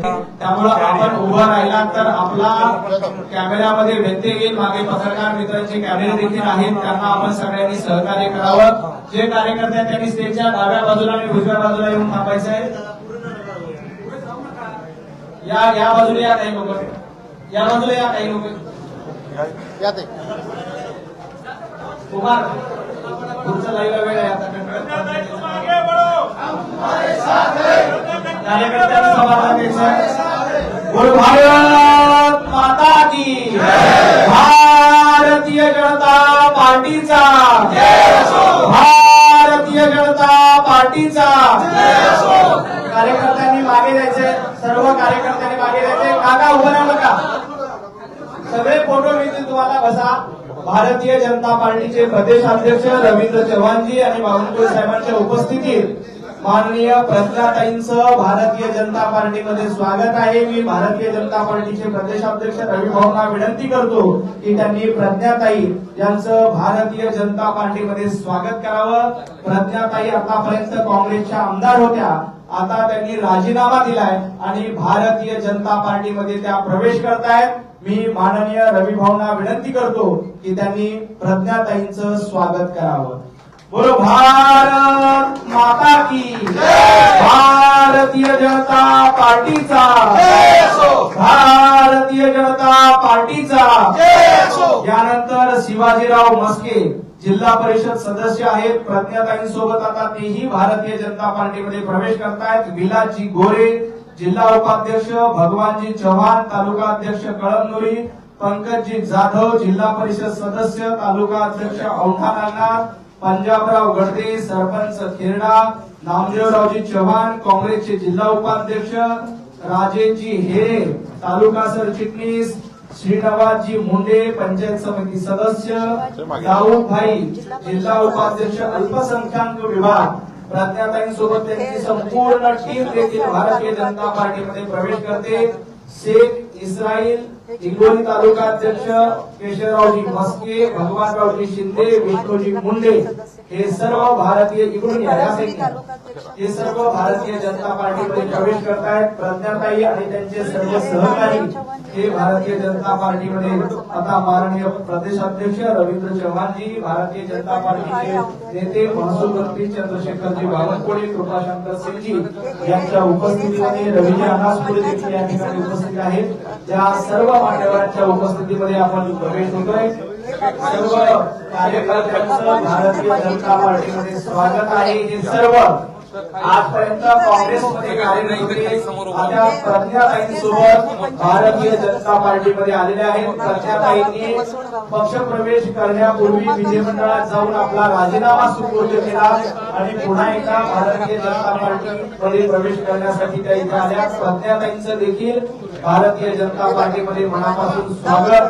त्यामुळे आपण उभं राहिला तर आपला कॅमेऱ्यामध्ये व्यत्यय येईल। मागे पत्रकार मित्रांचे कॅमेरे देखील आहेत, त्यांना आपण सगळ्यांनी सहकार्य करावं। जे कार्यकर्ते त्यांनी स्टेजच्या डाव्या बाजूला आणि उजव्या बाजूला येऊन थांबायचं आहे। या बाजूला या काही लोक, या बाजूला या काही लोक, कुमार पुढचं जायला वेळ आहे आता। कार्यकर्त्यांना समाधान द्यायचं। बोल भारत माता की, भारतीय जनता पार्टीचा, भारतीय जनता पार्टीचा। कार्यकर्त्यांनी मागे जायचे, सर्व कार्यकर्त्यांनी मागे जायचे। काका उभं राहू नका, सगळे फोटो मिळतील तुम्हाला, बसा। भारतीय जनता पार्टीचे प्रदेशाध्यक्ष रवींद्र चव्हाणजी आणि बावनकुळे साहेबांच्या उपस्थितीत माननीय प्रज्ञाताईंचं भारतीय जनता पार्टीमध्ये स्वागत आहे। मी भारतीय जनता पार्टीचे प्रदेशाध्यक्ष रवी भाऊंना विनंती करतो की त्यांनी प्रज्ञाताई यांचं भारतीय जनता पार्टीमध्ये स्वागत करावं। प्रज्ञाताई आतापर्यंत काँग्रेसच्या आमदार होत्या, आता त्यांनी राजीनामा दिलाय आणि भारतीय जनता पार्टीमध्ये त्या प्रवेश करतायत। मी माननीय रवी भाऊंना विनंती करतो की त्यांनी प्रज्ञाताईंचं स्वागत करावं। बोलो भारत माता की, भारतीय जनता पार्टीचा, भारतीय जनता पार्टीचा। यानंतर शिवाजीराव मस्के जिल्हा परिषद सदस्य आहेत, प्रज्ञाताईंसोबत आता तेही भारतीय जनता पार्टीमध्ये प्रवेश करतायत। विलासजी गोरे जिल्हा उपाध्यक्ष, भगवानजी चव्हाण तालुका अध्यक्ष कळमनुरी, पंकजजी जाधव जिल्हा परिषद सदस्य तालुका अध्यक्ष औंढा नागनाथ, पंजाबराव गडदे सरपंच खेरडा, नामदेवरावजी चव्हाण काँग्रेसचे जिल्हा उपाध्यक्ष, राजेशजी हेरे तालुका सरचिटणीस, श्रीनिवासजी मुंडे पंचायत समिती सदस्य, दाऊद भाई जिल्हा उपाध्यक्ष अल्पसंख्याक विभाग। प्रज्ञाताईंसोबत त्यांची संपूर्ण टीम देखील भारतीय जनता पार्टीमध्ये प्रवेश करते। शेख इस्राईल हिंगोली तालुका अध्यक्ष केशवरावजी मस्के, भगवानरावजी शिंदे, विष्णूजी मुंडे हे सर्व भारतीय इकडून हे सर्व भारतीय जनता पार्टीमध्ये प्रवेश करतायत। प्रज्ञाताई आणि त्यांचे सर्व सहकारी हे भारतीय जनता पार्टीमध्ये आता माननीय प्रदेशाध्यक्ष रवींद्र चव्हाणजी, भारतीय जनता पार्टीचे नेते महसूल मंत्री चंद्रशेखरजी बावनकुळे, कृपाशंकर सिंगजी यांच्या उपस्थितीमध्ये रवीजी अनासपुरे देखील या ठिकाणी उपस्थित आहेत। त्या सर्व मान्यवरांच्या उपस्थितीमध्ये आपण प्रवेश होतोय। सर्व कार्यकर्त्यांचं भारतीय जनता पार्टीमध्ये स्वागत आहे। हे सर्व आजपर्यंत काँग्रेसमध्ये कार्यरत होते, आता प्रज्ञाताईंसोबत भारतीय जनता पार्टीमध्ये आलेले आहेत। प्रज्ञाताईंनी पक्षप्रवेश करण्यापूर्वी विधिमंडळात जाऊन आपला राजीनामा सुपूर्द केला आणि पुन्हा एकदा भारतीय जनता पार्टीमध्ये प्रवेश करण्यासाठी त्या इथे आल्या। प्रज्ञाताईंचं देखील भारतीय जनता पार्टीमध्ये मनापासून स्वागत।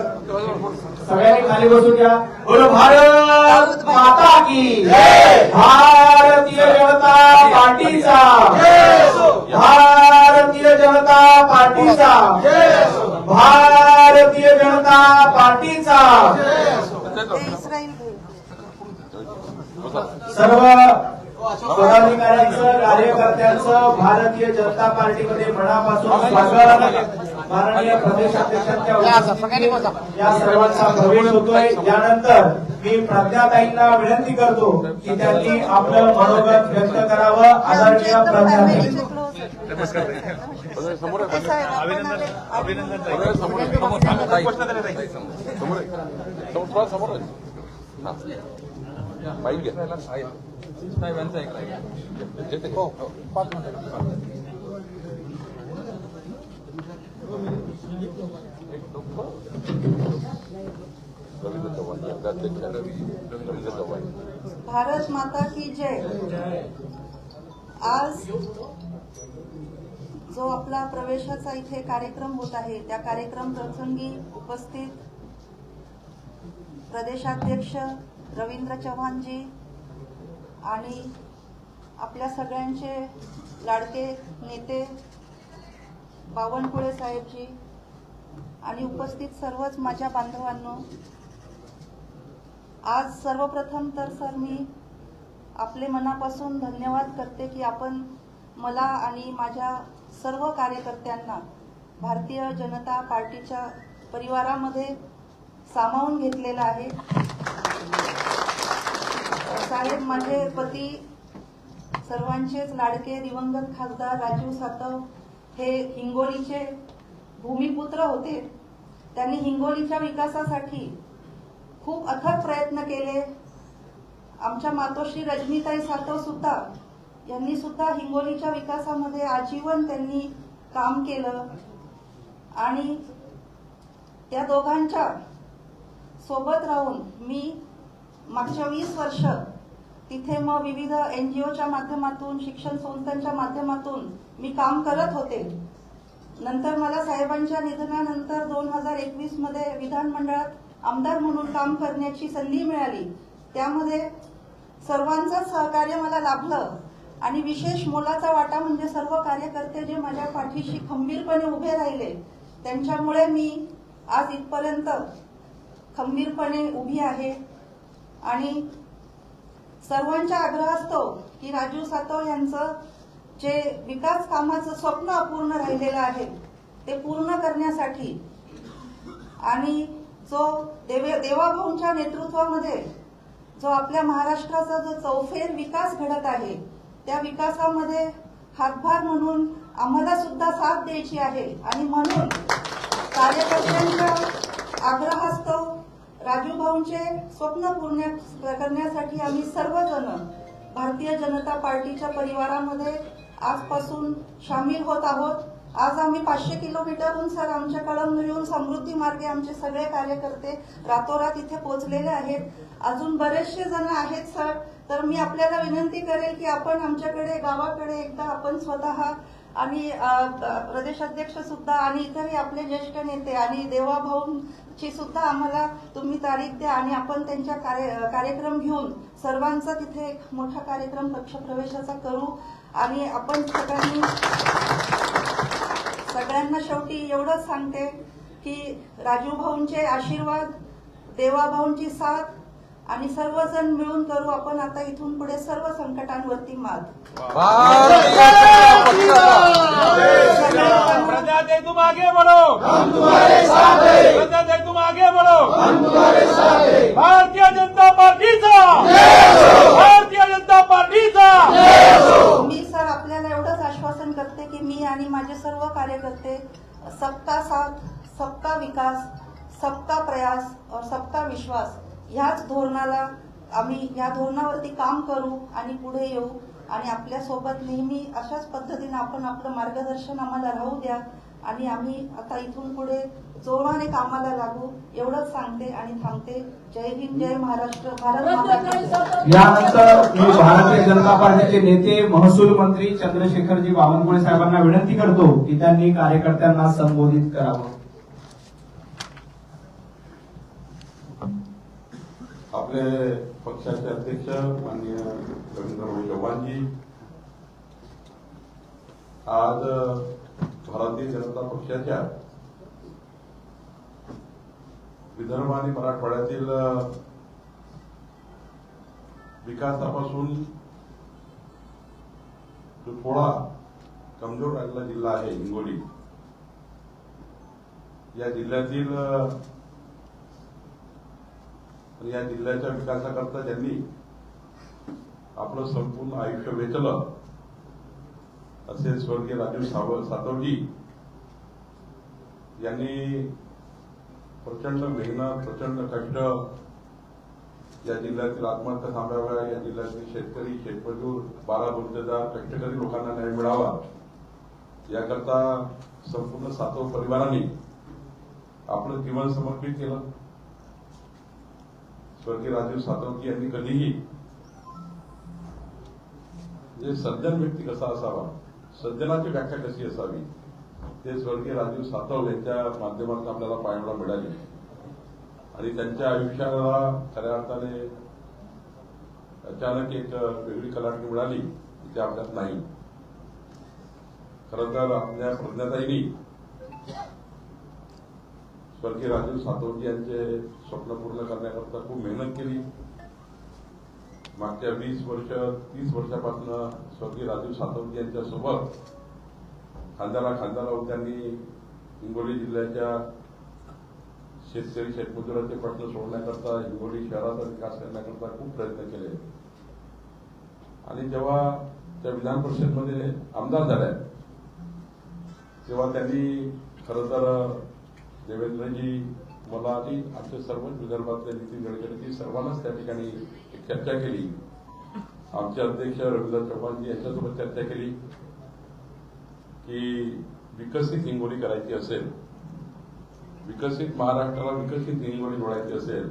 सगळ्यांनी खाली बसून घ्या। बोलो भारत माता की, भारतीय जनता पार्टीचा, भारतीय जनता पार्टीचा, भारतीय जनता पार्टीचा। सर्व पदाधिकाऱ्यांचं कार्यकर्त्यांचं भारतीय जनता पार्टीमध्ये मनापासून स्वागत। माननीय प्रदेशाध्यक्षांच्या या सर्वांचा प्रवेश होतोय। यानंतर मी प्रज्ञाताईंना विनंती करतो की त्यांनी आपलं मनोगत व्यक्त करावं। आदरणीय प्रज्ञाताई भारत माता की जय। आज जो आपला प्रवेशाचा इथे कार्यक्रम होत आहे, त्या कार्यक्रम प्रसंगी उपस्थित प्रदेशाध्यक्ष रवींद्र चव्हाणजी आणि आपल्या सगळ्यांचे लाडके नेते बावनकुळे साहेबजी आणि उपस्थित सर्वच माझ्या बांधवांनो, आज सर्वप्रथम तर सर मी आपले मनापासून धन्यवाद करते की आपण मला आणि माझ्या सर्व कार्यकर्त्यांना भारतीय जनता पार्टीच्या परिवारामध्ये सामावून घेतलेला आहे. साहेब, माझे पती सर्वांचेच लाडके दिवंगत खासदार राजू सातव हे हिंगोलीचे भूमिपुत्र होते. त्यांनी हिंगोलीच्या विकासासाठी खूप अथक प्रयत्न केले. आमच्या मातोश्री रजनीताई सातव सुद्धा यांनी सुद्धा हिंगोलीच्या विकासामध्ये आजीवन त्यांनी काम केलं आणि त्या दोघांच्या सोबत राहून मी मागच्या 20 वर्ष तिथे मग विविध NGOच्या माध्यमातून, शिक्षण संस्थांच्या माध्यमातून मी काम करत होते. नंतर मला साहेबांच्या निधनानंतर 2021 मध्ये विधानमंडळात आमदार म्हणून काम करण्याची संधी मिळाली. त्यामध्ये सर्वांचं सहकार्य मला लाभलं आणि विशेष मोलाचा वाटा म्हणजे सर्व कार्यकर्ते जे माझ्या पाठीशी खंबीरपणे उभे राहिले, त्यांच्यामुळे मी आज इथपर्यंत खंबीरपणे उभी आहे. आणि सर्वांच्या आग्रहास्तव की राजू सातव यांचं जे विकास कामाचं स्वप्न अपूर्ण राहिलेलं आहे ते पूर्ण करण्यासाठी आणि जो देवाभाऊंच्या नेतृत्वामध्ये जो आपल्या महाराष्ट्राचा जो चौफेर विकास घडत आहे त्या विकासामध्ये हातभार म्हणून आम्हाला सुद्धा साथ द्यायची आहे. आणि म्हणून कार्यकर्त्यांच्या आग्रहास्तव राजूभाऊंचे स्वप्न पूर्ण करण्यासाठी आम्ही सर्वजण भारतीय जनता पार्टीच्या परिवारामध्ये आजपासून सामील होत आहोत. आज आम्ही 500 किलोमीटरहून सर आमच्या कळमनुरीहून समृद्धी मार्गे आमचे सगळे कार्यकर्ते रातोरात इथे पोहोचलेले आहेत. अजून बरेचसे जण आहेत सर. तर मी आपल्याला विनंती करेल की आपण आमच्याकडे गावाकडे एकदा आपण स्वतः आणि प्रदेशाध्यक्ष सुद्धा आणि इतरही आपले ज्येष्ठ नेते आणि देवाभाऊंची सुद्धा आम्हाला तुम्ही तारीख द्या आणि आपण त्यांच्या कार्यक्रम घेऊन सर्वांचा तिथे एक मोठा कार्यक्रम पक्षप्रवेशाचा करू. आणि आपण सगळ्यांना शेवटी एवढंच सांगते की राजूभाऊंचे आशीर्वाद, देवाभाऊंची साथ आणि सर्वजण मिळून करू आपण आता इथून पुढे सर्व संकटांवरती मात. तुम आगे बढ़ो, हम तुम्हारे साथ हैं. तुम आगे बढ़ो, हम तुम्हारे साथ हैं. भारतीय जनता पार्टीचा, भारतीय जनता पार्टीचा. मी सर आपल्याला एवढंच आश्वासन करते की मी आणि माझे सर्व कार्यकर्ते सबका साथ, सबका विकास, सबका प्रयास और सबका विश्वास ह्याच धोरणाला आम्ही या धोरणावरती काम करू आणि पुढे येऊ. आणि आपल्या सोबत नेहमी अशाच पद्धतीने आपण आपलं मार्गदर्शन आम्हाला राहू द्या आणि आम्ही आता इथून पुढे जोराने कामाला लागू एवढंच सांगते आणि थांबते. जय हिंद, जय महाराष्ट्र. भारत माता. यानंतर मी भारतीय जनता पार्टीचे नेते महसूल मंत्री चंद्रशेखरजी बावनकुळे साहेबांना विनंती करतो की त्यांनी कार्यकर्त्यांना संबोधित करावं. आपले पक्षाचे अध्यक्ष माननीय रवींद्रभाई चव्हाणजी आज भारतीय जनता पक्षाच्या विदर्भ आणि मराठवाड्यातील विकासापासून जो थोडा कमजोर राहिलेला जिल्हा आहे हिंगोली, या जिल्ह्यातील या जिल्ह्याच्या विकासाकरता ज्यांनी आपलं संपूर्ण आयुष्य वेचलं असे स्वर्गीय राजू सातवजी यांनी प्रचंड मेहनत, प्रचंड कष्ट या जिल्ह्यातील आत्महत्या थांबाव्या, या जिल्ह्यातील शेतकरी, शेतमजूर, बारा गुंतदार, कष्टकरी लोकांना न्याय मिळावा याकरता संपूर्ण सातव परिवारांनी आपलं जीवन समर्पित केलं. स्वर्गीय राजू सातवजी यांनी कधीही जे सज्जन व्यक्ती कसा असावा, सज्जनाची व्याख्या कशी असावी, ते स्वर्गीय राजू सातव यांच्या माध्यमातून आपल्याला पाहायला मिळाले. आणि त्यांच्या आयुष्याला खऱ्या अर्थाने अचानक एक वेगळी कलाटणी मिळाली ती आपल्यात नाही. खरं तर आपल्या प्रज्ञाताईंनी स्वर्गीय राजू सातवजी यांचे स्वप्न पूर्ण करण्याकरता खूप मेहनत केली. मागच्या 20 वर्ष 30 वर्षापासून स्वर्गीय राजू सातवजी यांच्या सोबत खांद्याला खांदा लावून त्यांनी हिंगोली जिल्ह्याच्या शेतकरी शेतमजुरांचे प्रश्न सोडण्याकरता, हिंगोली शहराचा विकास करण्याकरता खूप प्रयत्न केले. आणि जेव्हा त्या विधान परिषदमध्ये आमदार झाल्या तेव्हा त्यांनी खरं तर देवेंद्रजी, मला आणि आमचे सर्वच विदर्भातले नितीन गडकरी सर्वांनाच त्या ठिकाणी एक चर्चा केली. आमचे अध्यक्ष रवींद्र चव्हाणजी यांच्यासोबत चर्चा केली की विकसित हिंगोली करायची असेल, विकसित महाराष्ट्राला विकसित हिंगोली जोडायची असेल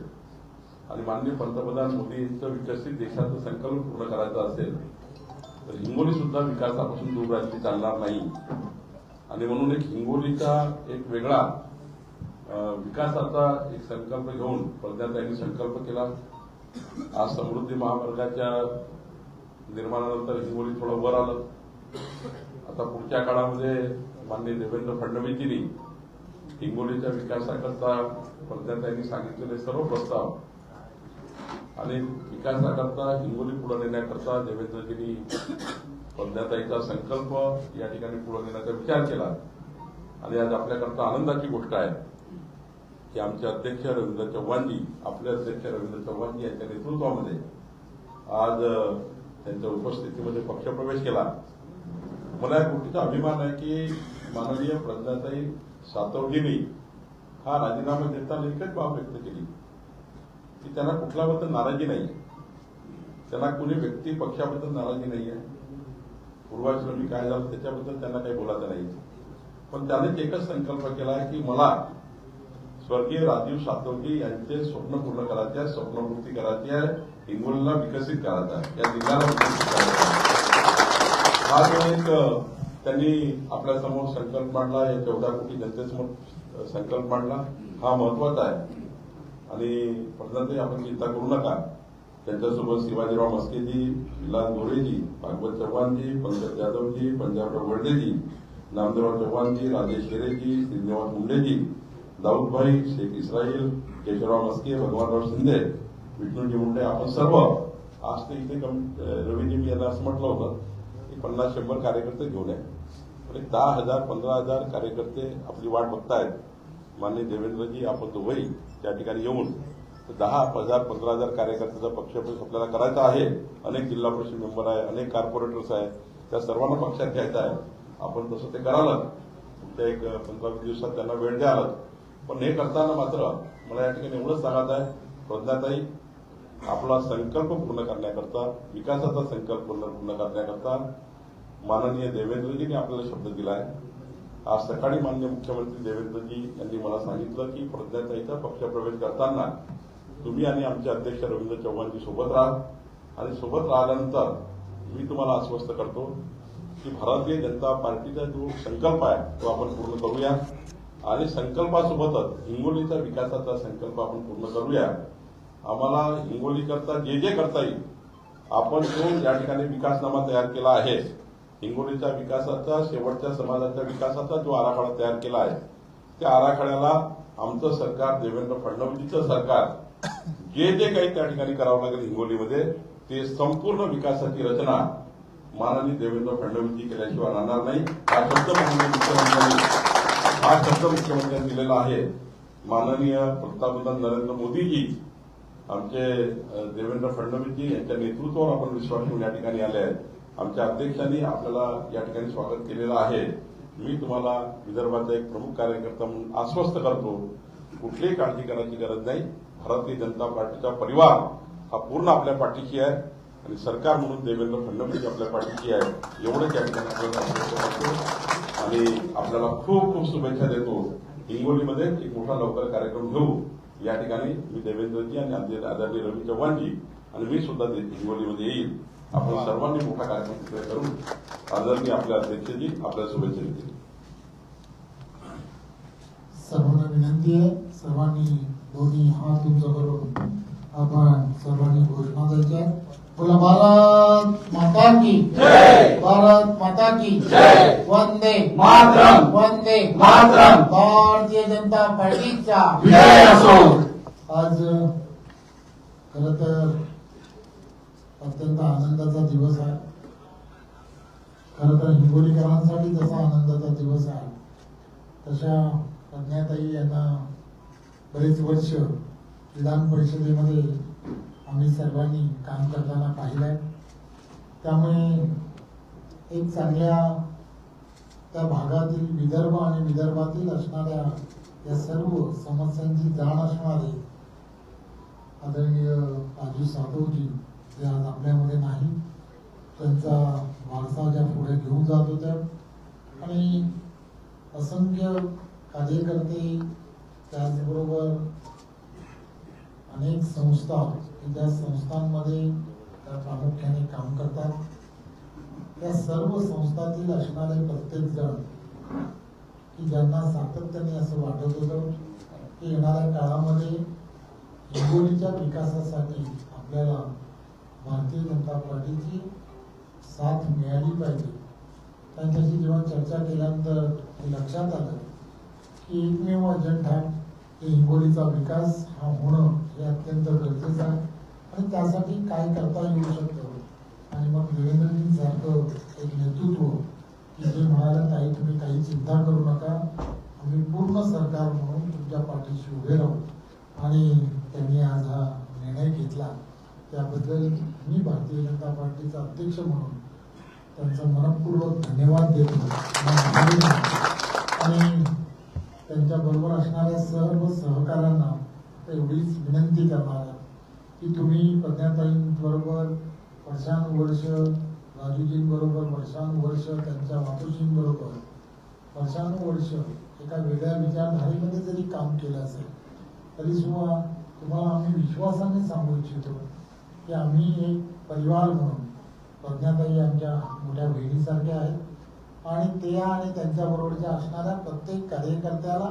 आणि माननीय पंतप्रधान मोदींचं विकसित देशाचं संकल्प पूर्ण करायचं असेल तर हिंगोली सुद्धा विकासापासून दूर राहिली चालणार नाही. आणि म्हणून एक हिंगोलीचा एक वेगळा विकासाचा एक संकल्प घेऊन प्रज्ञाताईंनी संकल्प केला. आज समृद्धी महामार्गाच्या निर्माणानंतर हिंगोली थोडं वर आलं. आता पुढच्या काळामध्ये माननीय देवेंद्र फडणवीसजींनी हिंगोलीच्या विकासाकरता प्रज्ञाताईंनी सांगितलेले सर्व प्रस्ताव आणि विकासाकरता हिंगोली पुढे नेण्याकरता देवेंद्रजींनी प्रज्ञाताईचा संकल्प या ठिकाणी पुढे नेण्याचा विचार केला. आणि आज आपल्याकरता आनंदाची गोष्ट आहे की आमचे अध्यक्ष रवींद्र चव्हाणजी, आपले अध्यक्ष रवींद्र चव्हाणजी यांच्या नेतृत्वामध्ये आज त्यांच्या उपस्थितीमध्ये पक्षप्रवेश केला. मला या गोष्टीचा अभिमान आहे की माननीय प्रज्ञाताई सातवजींनी हा राजीनामा देताना एकच बाब व्यक्त केली की त्यांना कुठल्याबद्दल नाराजी नाही, त्यांना कुणी व्यक्ती पक्षाबद्दल नाराजी नाही आहे, पूर्वाश्रमी काय झालं त्याच्याबद्दल त्यांना काही बोलायचं नाही. पण त्याने एकच संकल्प केला आहे की मला स्वर्गीय राजीव सातवजी यांचे स्वप्न पूर्ण करायचे आहे, स्वप्नपूर्ती करायची आहे, हिंगोलीला विकसित करायचा आहे, या जिल्ह्याला विकसित करायचा आहे. हा जो एक त्यांनी आपल्यासमोर संकल्प मांडला, या 14 कोटी जनतेसमोर संकल्प मांडला, हा महत्वाचा आहे. आणि प्रधानमंत्री आपण चिंता करू नका, त्यांच्यासोबत शिवाजीराव मस्केजी, विलास गोरेजी, भागवत चव्हाणजी, पंकज जाधवजी, पंजाबराव वर्डेजी, नामदेवराव चव्हाणजी, राजेश हिरेजी, श्रीनिवास मुंडेजी, दाऊदभाई, शेख इस्राईल, केशवराव मस्के, भगवानराव शिंदे, विष्णूजी मुंडे, आपण सर्व आज ते इथे रवीजी मी यांना असं म्हटलं होतं की 50-100 कार्यकर्ते घेऊन आहे. पण 10,000 15,000 कार्यकर्ते आपली वाट बघतायत. माननीय देवेंद्रजी आपण दोघंही त्या ठिकाणी येऊन 10,000 15,000 कार्यकर्त्याचा पक्षप्रवेश आपल्याला करायचा आहे. अनेक जिल्हा परिषद मेंबर आहे, अनेक कॉर्पोरेटर्स आहेत, त्या सर्वांना पक्षात घ्यायचं आहे. आपण तसं ते कराल, त्या एक 15-20 दिवसात त्यांना वेळ द्याल. पण हे करताना मात्र मला या ठिकाणी एवढंच सांगत आहे, प्रज्ञाताई आपला संकल्प पूर्ण करण्याकरता, विकासाचा संकल्प पूर्ण करण्याकरता माननीय देवेंद्रजींनी आपल्याला शब्द दिला आहे. आज सकाळी माननीय मुख्यमंत्री देवेंद्रजी यांनी मला सांगितलं की प्रज्ञाताईचा पक्षप्रवेश करताना तुम्ही आणि आमचे अध्यक्ष रवींद्र चव्हाणजी सोबत राहा. आणि सोबत राहिल्यानंतर मी तुम्हाला आश्वस्त करतो की भारतीय जनता पार्टीचा जो संकल्प आहे तो आपण पूर्ण करूया. आणि संकल्पासोबतच हिंगोलीचा विकासाचा संकल्प आपण पूर्ण करूया. आम्हाला हिंगोलीकरता जे जे करता येईल, आपण जो या ठिकाणी विकासनामा तयार केला आहे, हिंगोलीच्या विकासाचा, शेवटच्या समाजाच्या विकासाचा जो आराखडा तयार केला आहे, त्या आराखड्याला आमचं सरकार, देवेंद्र फडणवीसचं सरकार, जे जे काही त्या ठिकाणी करावं लागेल हिंगोलीमध्ये, ते संपूर्ण विकासाची रचना माननीय देवेंद्र फडणवीसजी केल्याशिवाय राहणार नाही. हा शब्द मुख्यमंत्र्यांनी दिलेला आहे. माननीय पंतप्रधान नरेंद्र मोदीजी, आमचे देवेंद्र फडणवीसजी यांच्या नेतृत्वावर आपण विश्वास ठेवून या ठिकाणी आले आहेत. आमच्या अध्यक्षांनी आपल्याला या ठिकाणी स्वागत केलेलं आहे. मी तुम्हाला विदर्भाचा एक प्रमुख कार्यकर्ता म्हणून आश्वस्त करतो, कुठलीही काळजी करण्याची गरज नाही. भारतीय जनता पार्टीचा परिवार हा पूर्ण आपल्या पाठीशी आहे आणि सरकार म्हणून देवेंद्र फडणवीस आपल्या पाठीशी आहे. एवढंच या ठिकाणी आपल्याला आश्वस्त करतो आणि आपल्याला खूप खूप शुभेच्छा देतो. हिंगोलीमध्ये एक मोठा लवकर कार्यक्रम घेऊ. या ठिकाणी मी देवेंद्रजी आणि आदरणीय रवी चव्हाणजी आणि मी सुद्धा हिंगोलीमध्ये येईल. आपण सर्वांनी मोठा कार्यक्रम तिकडे करू. आदरणीय आपल्या अध्यक्षजी आपल्या शुभेच्छा देतील. सर्वांना विनंती आहे, सर्वांनी दोन्ही हात उंच करून आपण सर्वांनी घोषणा द्यायच्या. बोला भारत माता की जय, भारत माता की जय, वंदे मातरम, वंदे मातरम, भारतीय जनता पार्टीचा विजय असो. आज खरं तर अत्यंत आनंदाचा दिवस आहे. खरं तर हिंगोलीकरांसाठी जसा आनंदाचा दिवस आहे तशा प्रज्ञाताई यांना बरेच वर्ष विधान परिषदेमध्ये आम्ही सर्वांनी काम करताना पाहिलंय. त्यामुळे एक चांगल्या त्या भागातील विदर्भ आणि विदर्भातील असणाऱ्या या सर्व समस्यांची जाण असणारे आदरणीय राजू सातवजी जे आज आपल्यामध्ये नाही, त्यांचा वारसा ज्या पुढे घेऊन जात होत्या आणि असंख्य कार्यकर्ते त्याचबरोबर अनेक संस्था की ज्या संस्थांमध्ये त्या प्रामुख्याने काम करतात, त्या सर्व संस्थातील असणारे प्रत्येक जण की ज्यांना सातत्याने असं वाटत होतं की येणाऱ्या काळामध्ये हिंगोलीच्या विकासासाठी आपल्याला भारतीय जनता पार्टीची साथ मिळाली पाहिजे. त्यांच्याशी जेव्हा चर्चा केल्यानंतर हे लक्षात आलं की एकमेव अजेंडा की हिंगोलीचा विकास हा होणं हे अत्यंत गरजेचं आहे आणि त्यासाठी काय करता येऊ शकतं. आणि मग देवेंद्रजींसारखं एक नेतृत्व की जे म्हणाले ताई तुम्ही काही चिंता करू नका, आम्ही पूर्ण सरकार म्हणून तुमच्या पाठीशी उभे राहू, आणि त्यांनी आज हा निर्णय घेतला त्याबद्दल मी भारतीय जनता पार्टीचा अध्यक्ष म्हणून त्यांचा मनपूर्वक धन्यवाद देतो. आणि त्यांच्याबरोबर असणाऱ्या सर्व सहकाऱ्यांना एवढीच विनंती करणार आहे की तुम्ही प्रज्ञाताईंबरोबर वर्षानुवर्ष, राजूजींबरोबर वर्षानुवर्ष, त्यांच्या मातोश्रींबरोबर वर्षानुवर्ष एका वेगळ्या विचारधारेमध्ये जरी काम केलं असेल तरी सुद्धा तुम्हाला आम्ही विश्वासाने सांगू इच्छितो की आम्ही एक परिवार म्हणून, प्रज्ञाताई आमच्या मोठ्या बहिणीसारख्या आहेत आणि ते आणि त्यांच्याबरोबरच्या असणाऱ्या प्रत्येक कार्यकर्त्याला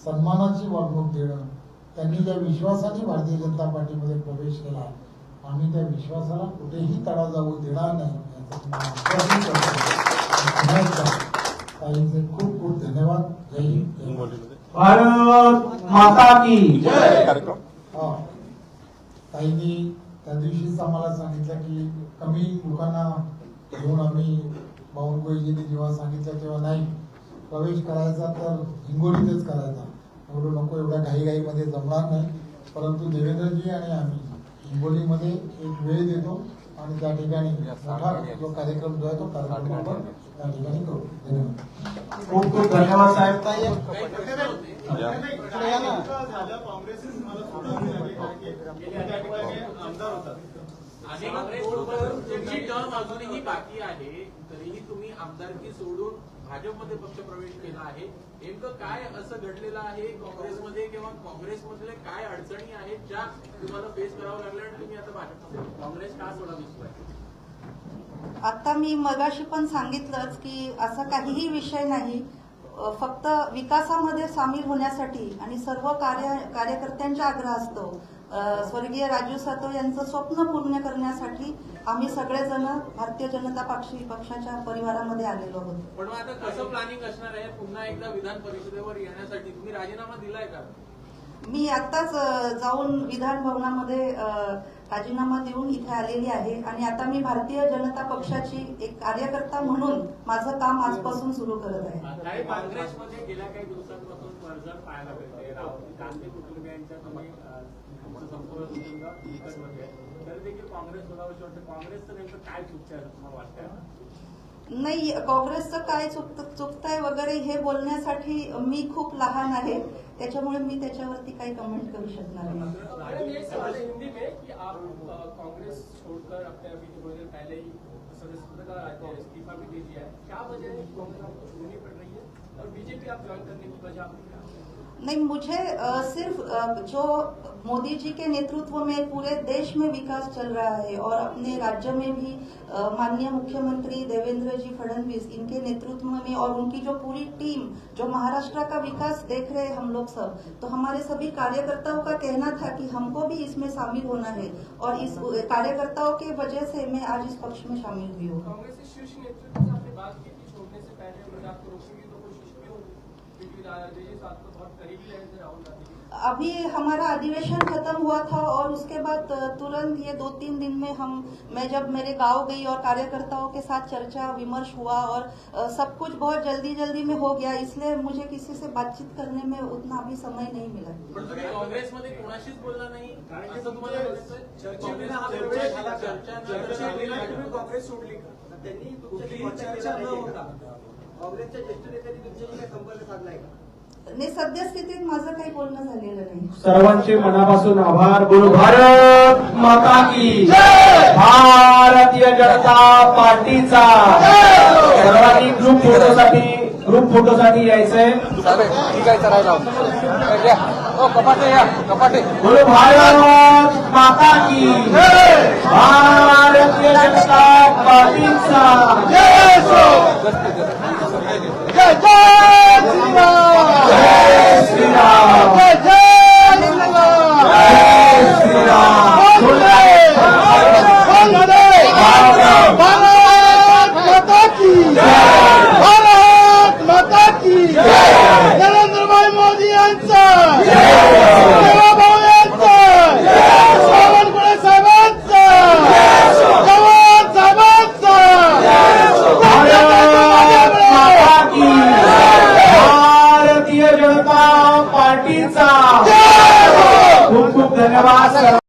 सन्मानाची वागणूक देणं, त्यांनी ज्या विश्वासाने भारतीय जनता पार्टीमध्ये प्रवेश केला आम्ही त्या विश्वासाला कुठेही तडा जाऊ देणार नाही याचा तुम्हाला आश्वासन करतो. ताईंचे खूप खूप धन्यवाद. जय हिंद. भारत माता की हा, ताईंनी त्या दिवशीच आम्हाला सांगितलं की कमी लोकांना घेऊन आम्ही बावनकुळेजींनी जेव्हा सांगितलं तेव्हा नाही, प्रवेश करायचा तर हिंगोलीतच करायचा, एवढं नको, एवढ्या घाईघाईमध्ये जमणार नाही, परंतु देवेंद्रजी आणि आम्ही हिंगोलीमध्ये एक वेळ देतो आणि त्या ठिकाणी मोठा जो कार्यक्रम जो आहे तो कार्यक्रम आपण त्या ठिकाणी करू. धन्यवाद. खूप खूप धन्यवाद साहेब. तुमची टर्म अजूनही बाकी आहे, तरीही तुम्ही आमदारकी सोडून भाजपमध्ये पक्ष प्रवेश केला आहे. नेमकं काय असं घडलेलं आहे काँग्रेसमध्ये किंवा काँग्रेसमधले काय अडचणी आहेत ज्या तुम्हाला फेस करावं लागलं आणि तुम्ही आता भाजपमध्ये काँग्रेस का सोडावी? आता मी मगाशी पण सांगितलंच की असा काहीही विषय नाही, फक्त विकासामध्ये सामील होण्यासाठी आणि सर्व कार्यकर्त्यांच्या आग्रहास्तव स्वर्गीय राजू सातव यांचं स्वप्न पूर्ण करण्यासाठी आम्ही सगळेजण भारतीय जनता पक्षाच्या परिवारामध्ये आलेलो आहोत. पण आता कसं प्लॅनिंग असणार आहे पुन्हा एकदा विधान परिषदेवर येण्यासाठी? तुम्ही राजीनामा दिलाय का? मी आताच जाऊन विधान भवनामध्ये राजीनामा देऊन इथे आलेली आहे आणि आता मी भारतीय जनता पक्षाची एक कार्यकर्ता म्हणून माझं काम आजपासून सुरू करत आहे. काही काँग्रेसमध्ये गेल्या काही दिवसांपासून पडझड पाहायला मिळते. राहुल गांधी कुटुंबियांच्या तुम्ही संपूर्ण कुटुंब निकटमध्ये तर देखील काँग्रेस सोडावंशी वाटतं. काँग्रेसचं नेमकं काय चुकतंय असं तुम्हाला वाटतंय? नाही, काँग्रेसचं काय चुकतंय वगैरे हे बोलण्यासाठी मी खूप लहान आहे, त्याच्यामुळे मी त्याच्यावरती काही कमेंट करू शकणार नाही. हिंदी में कि आप कांग्रेस छोड़कर अपने अभी थोड़ी देर पहले ही सदस्यता का इस्तीफा भी दे दिया है, क्या वजह है कांग्रेस आपको छोड़नी पड़ रही है और बीजेपी आप ज्वाइन करने की वजह आपकी क्या? नहीं, मुझे सिर्फ जो मोदी जी के नेतृत्व में पूरे देश में विकास चल रहा है और अपने राज्य में भी माननीय मुख्यमंत्री देवेंद्र जी फडणवीस इनके नेतृत्व में और उनकी जो पूरी टीम जो महाराष्ट्र का विकास देख रहे हैं हम लोग सब, तो हमारे सभी कार्यकर्ताओं का कहना था कि हमको भी इसमें शामिल होना है और इस कार्यकर्ताओं के वजह से मैं आज इस पक्ष में शामिल हुई हूँ. कांग्रेस के शीर्ष नेतृत्व से आपने बात की थी छोड़ने से पहले, अगर आपको रोकेंगे तो कोशिश क्यों होगी? जी साहब तो बहुत करीबी रहे थे राहुल गांधी जी। अभी हमारा अधिवेशन खत्म हुआ था और उसके बाद तुरंत ये 2-3 दिन में मैं जब मेरे गांव गई और कार्यकर्ताओं के साथ चर्चा विमर्श हुआ और सब कुछ बहुत जल्दी में हो गया, इसलिए मुझे किसी से बातचीत करने में उतना अभी समय नहीं मिला। पण तुम्ही काँग्रेसमध्ये कोणाशीच बोलला नाही असं तुम्हाला म्हणायचंय? काँग्रेस सोडली का? त्यांनी तुमच्याशी चर्चा न होता काँग्रेसच्या ज्येष्ठ नेत्यांनी तुमच्याशी काही संपर्क साधलाय का? नाही, सद्यस्थितीत माझं काही बोलणं झालेलं नाही। सर्वांचे मनापासून आभार। बोलो भारत माता की जय। भारतीय जनता पार्टीचा सर्वांनी ग्रुप फोटोसाठी यायचंय। बोलो भारत माता की जय। भारतीय जनता पार्टीचा जय श्रीराम। नरेंद्रभाई मोदी यांचा बावळ्यांचा बावनकुळे साहेबांचा जवान साहेबांचा भारतीय जनता पार्टीचा खूप खूप धन्यवाद।